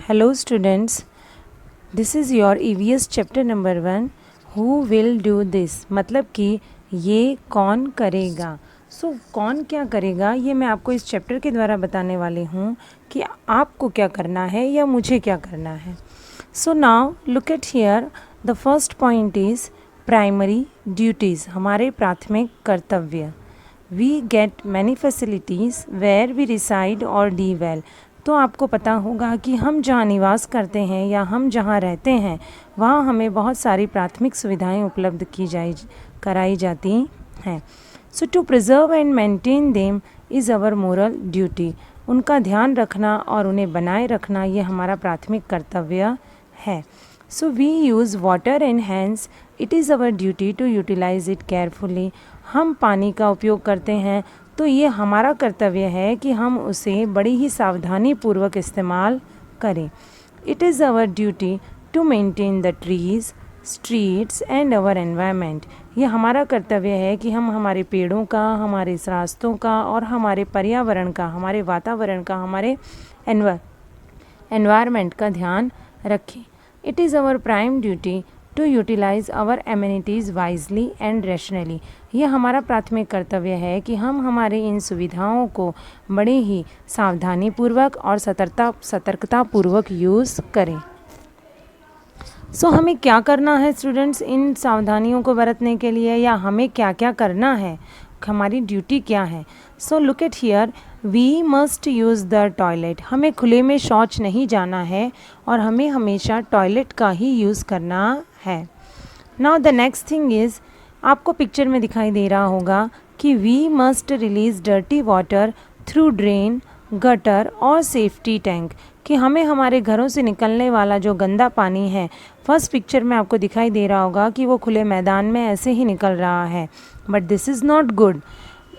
Hello students, this is your EVS chapter number 1 who will do this मतलब कि ये कौन करेगा। कौन क्या करेगा ये मैं आपको इस चैप्टर के द्वारा बताने वाली हूँ कि आपको क्या करना है या मुझे क्या करना है। Now look at here, the first point is primary duties, हमारे प्राथमिक कर्तव्य। We get many facilities where we reside और डी वेल। तो आपको पता होगा कि हम जहाँ निवास करते हैं या हम जहाँ रहते हैं वहाँ हमें बहुत सारी प्राथमिक सुविधाएं उपलब्ध कराई जाती हैं। To preserve and maintain them is our moral duty. उनका ध्यान रखना और उन्हें बनाए रखना ये हमारा प्राथमिक कर्तव्य है। We use water and hands, it is our duty to utilise it carefully. हम पानी का उपयोग करते हैं तो ये हमारा कर्तव्य है कि हम उसे बड़ी ही सावधानी पूर्वक इस्तेमाल करें। It is our duty to maintain the trees, streets and our environment. ये हमारा कर्तव्य है कि हम हमारे पेड़ों का, हमारे रास्तों का और हमारे पर्यावरण का, हमारे वातावरण का, हमारे एनवायरनमेंट का ध्यान रखें। It is our prime duty to utilise our amenities wisely and rationally. ये हमारा प्राथमिक कर्तव्य है कि हम हमारे इन सुविधाओं को बड़े ही सावधानीपूर्वक और सतर्कतापूर्वक यूज़ करें। हमें क्या करना है स्टूडेंट्स इन सावधानियों को बरतने के लिए, या हमें क्या क्या करना है, हमारी ड्यूटी क्या है। Look at here, we must use the toilet. हमें खुले में शौच नहीं जाना है और हमें हमेशा टॉयलेट का ही यूज़ करना है। Now the next thing is, आपको पिक्चर में दिखाई दे रहा होगा कि we must release dirty water through drain, gutter और सेफ्टी टैंक, कि हमें हमारे घरों से निकलने वाला जो गंदा पानी है, फर्स्ट पिक्चर में आपको दिखाई दे रहा होगा कि वो खुले मैदान में ऐसे ही निकल रहा है, but this is not good.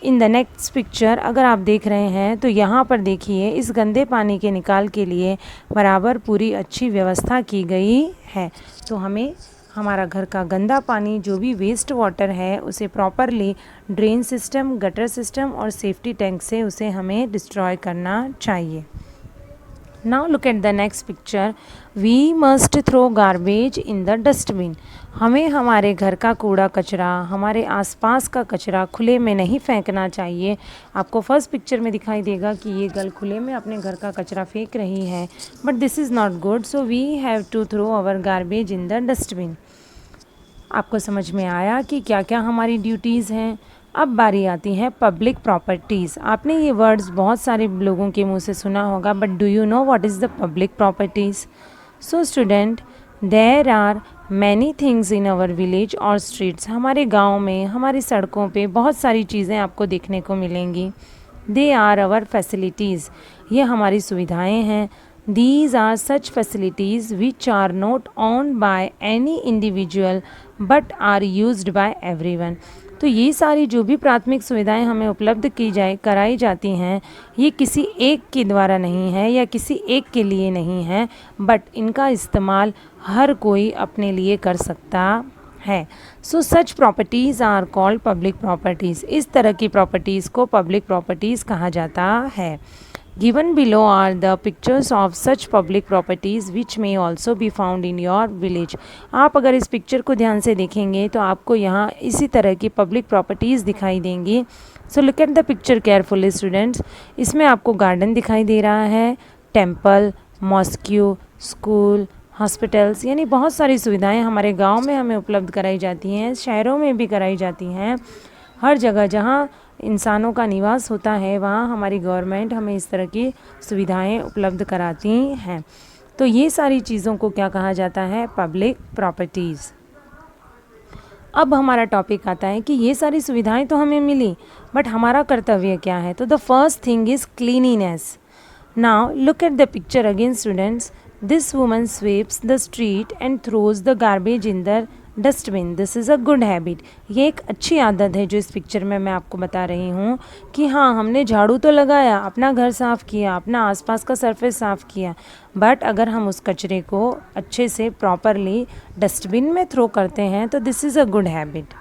In the next picture अगर आप देख रहे हैं तो यहाँ पर देखिए, इस गंदे पानी के निकाल के लिए बराबर पूरी अच्छी व्यवस्था की गई है। तो हमें हमारा घर का गंदा पानी जो भी वेस्ट वाटर है उसे properly drain system, gutter system और सेफ्टी टैंक से उसे हमें डिस्ट्रॉय करना चाहिए। Now look at the next picture, we must throw garbage in the dustbin. हमें हमारे घर का कूड़ा कचरा, हमारे आसपास का कचरा खुले में नहीं फेंकना चाहिए। आपको फर्स्ट पिक्चर में दिखाई देगा कि ये गर्ल खुले में अपने घर का कचरा फेंक रही है, but this is not good. We have to throw our garbage in the dustbin. आपको समझ में आया कि क्या क्या हमारी ड्यूटीज़ हैं। अब बारी आती है पब्लिक प्रॉपर्टीज़। आपने ये वर्ड्स बहुत सारे लोगों के मुंह से सुना होगा, but do you know what is the public properties? Student, there are many things in our village और स्ट्रीट्स। हमारे गांव में, हमारी सड़कों पे बहुत सारी चीज़ें आपको देखने को मिलेंगी। दे आर आवर फैसिलिटीज़, ये हमारी सुविधाएं हैं। These are such facilities which are not owned by any individual but are used by everyone. तो ये सारी जो भी प्राथमिक सुविधाएं हमें उपलब्ध कराई जाती हैं, ये किसी एक के द्वारा नहीं है या किसी एक के लिए नहीं है, बट इनका इस्तेमाल हर कोई अपने लिए कर सकता है। Such properties are called public properties. इस तरह की प्रॉपर्टीज़ को पब्लिक प्रॉपर्टीज़ कहा जाता है। Given below are the pictures of such public properties which may also be found in your village. आप अगर इस पिक्चर को ध्यान से देखेंगे तो आपको यहाँ इसी तरह की पब्लिक प्रॉपर्टीज़ दिखाई देंगी। Look at the picture carefully students. इसमें आपको गार्डन दिखाई दे रहा है, टेम्पल, मॉस्क्यू, स्कूल, हॉस्पिटल्स, यानी बहुत सारी सुविधाएं हमारे गाँव में हमें उपलब्ध कराई जाती हैं, शहरों में भी कराई जाती हैं। हर जगह जहाँ इंसानों का निवास होता है वहाँ हमारी गवर्नमेंट हमें इस तरह की सुविधाएं उपलब्ध कराती हैं। तो ये सारी चीज़ों को क्या कहा जाता है? Public properties. अब हमारा टॉपिक आता है कि ये सारी सुविधाएं तो हमें मिली, बट हमारा कर्तव्य क्या है? तो the first thing is cleanliness. Now look at the picture again students. This woman sweeps the street and throws the garbage in the dustbin. This is a good habit. ये एक अच्छी आदत है जो इस पिक्चर में मैं आपको बता रही हूँ कि हाँ, हमने झाड़ू तो लगाया, अपना घर साफ़ किया, अपना आसपास का सरफेस साफ़ किया, बट अगर हम उस कचरे को अच्छे से प्रॉपरली डस्टबिन में थ्रो करते हैं तो this is a good habit.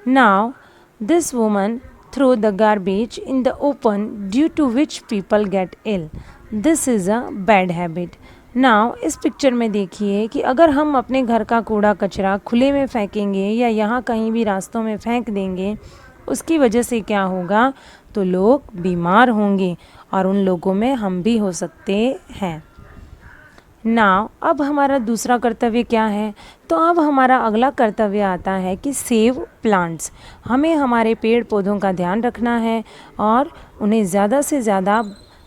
Now this woman throw the garbage in the open due to which people get ill. This is a bad habit. Now इस पिक्चर में देखिए कि अगर हम अपने घर का कूड़ा कचरा खुले में फेंकेंगे या यहाँ कहीं भी रास्तों में फेंक देंगे, उसकी वजह से क्या होगा, तो लोग बीमार होंगे और उन लोगों में हम भी हो सकते हैं। नाउ अब हमारा दूसरा कर्तव्य क्या है, तो अब हमारा अगला कर्तव्य आता है कि सेव प्लांट्स। हमें हमारे पेड़ पौधों का ध्यान रखना है और उन्हें ज़्यादा से ज़्यादा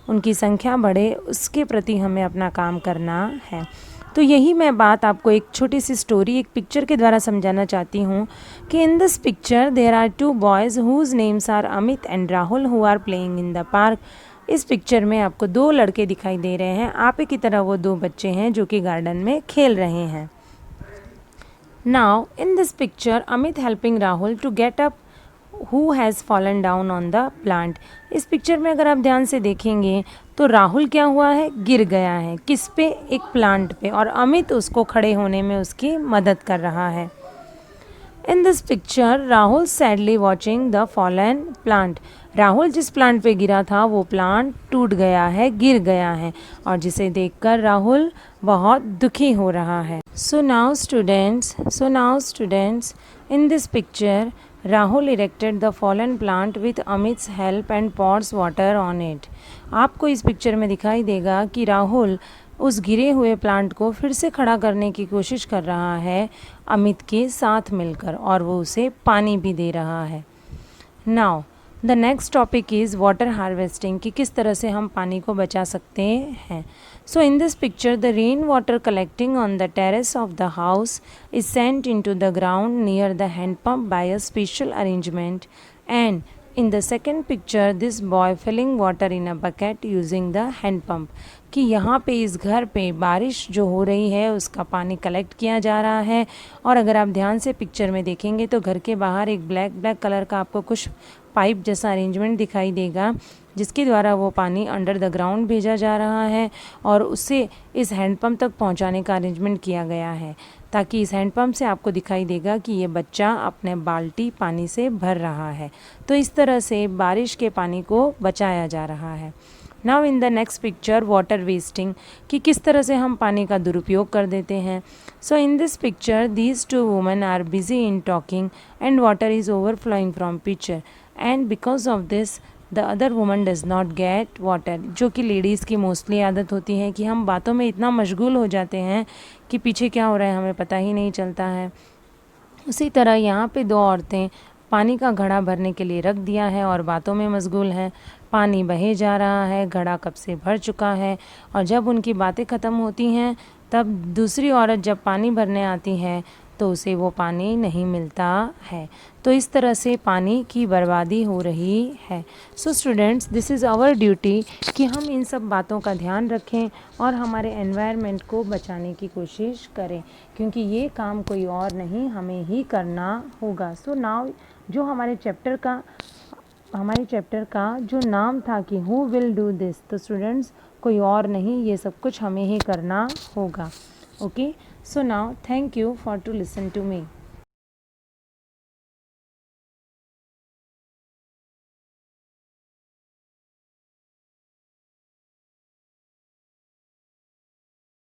उनकी संख्या बढ़े, उसके प्रति हमें अपना काम करना है। तो यही मैं बात आपको एक छोटी सी स्टोरी, एक पिक्चर के द्वारा समझाना चाहती हूँ कि in this picture there are 2 boys whose names are Amit and Rahul who are playing in the park. इस पिक्चर में आपको 2 लड़के दिखाई दे रहे हैं, आप ही की तरह वो 2 बच्चे हैं जो कि गार्डन में खेल रहे हैं। Now in this picture Amit helping Rahul to get up who has fallen down on the plant। इस पिक्चर में अगर आप ध्यान से देखेंगे तो राहुल क्या हुआ है, गिर गया है। किस पे, एक प्लांट पे, और अमित उसको खड़े होने में उसकी मदद कर रहा है। इन this picture Rahul sadly watching the fallen plant. Rahul जिस प्लांट पे गिरा था वो प्लांट टूट गया है, गिर गया है, और जिसे देखकर राहुल बहुत दुखी हो रहा है। So now students in this picture Rahul erected the fallen plant with Amit's help and pours water on it. आपको इस पिक्चर में दिखाई देगा कि राहुल उस गिरे हुए प्लांट को फिर से खड़ा करने की कोशिश कर रहा है अमित के साथ मिलकर, और वो उसे पानी भी दे रहा है। Now the next topic is water harvesting, कि किस तरह से हम पानी को बचा सकते हैं। So in this picture the rain water collecting on the terrace of the house is sent into the ground near the hand pump by a special arrangement, and in the second picture this boy filling water in a bucket using the hand pump, कि यहाँ पे इस घर पे बारिश जो हो रही है उसका पानी कलेक्ट किया जा रहा है। और अगर आप ध्यान से पिक्चर में देखेंगे तो घर के बाहर एक ब्लैक कलर का आपको कुछ पाइप जैसा अरेंजमेंट दिखाई देगा, जिसके द्वारा वो पानी अंडर द ग्राउंड भेजा जा रहा है और उसे इस हैंडपम्प तक पहुंचाने का अरेंजमेंट किया गया है, ताकि इस हैंडपम्प से आपको दिखाई देगा कि ये बच्चा अपने बाल्टी पानी से भर रहा है। तो इस तरह से बारिश के पानी को बचाया जा रहा है। Now in the next picture water wasting, कि किस तरह से हम पानी का दुरुपयोग कर देते हैं। So in this picture these 2 women are busy in talking and water is overflowing from picture, and because of this the other woman does not get water, जो कि लेडीज़ की मोस्टली आदत होती है कि हम बातों में इतना मशगूल हो जाते हैं कि पीछे क्या हो रहा है हमें पता ही नहीं चलता है। उसी तरह यहाँ पे 2 औरतें पानी का घड़ा भरने के लिए रख दिया है और बातों में मशगूल हैं। पानी बहे जा रहा है, घड़ा कब से भर चुका है, और जब उनकी बातें ख़त्म होती हैं तब दूसरी औरत जब पानी भरने आती है तो उसे वो पानी नहीं मिलता है। तो इस तरह से पानी की बर्बादी हो रही है। So students, this is our duty कि हम इन सब बातों का ध्यान रखें और हमारे एनवायरनमेंट को बचाने की कोशिश करें, क्योंकि ये काम कोई और नहीं, हमें ही करना होगा। सो नाउ जो हमारे चैप्टर का जो नाम था कि हु विल डू दिस, तो स्टूडेंट्स कोई और नहीं, ये सब कुछ हमें ही करना होगा। Okay, so now thank you for to listen to me.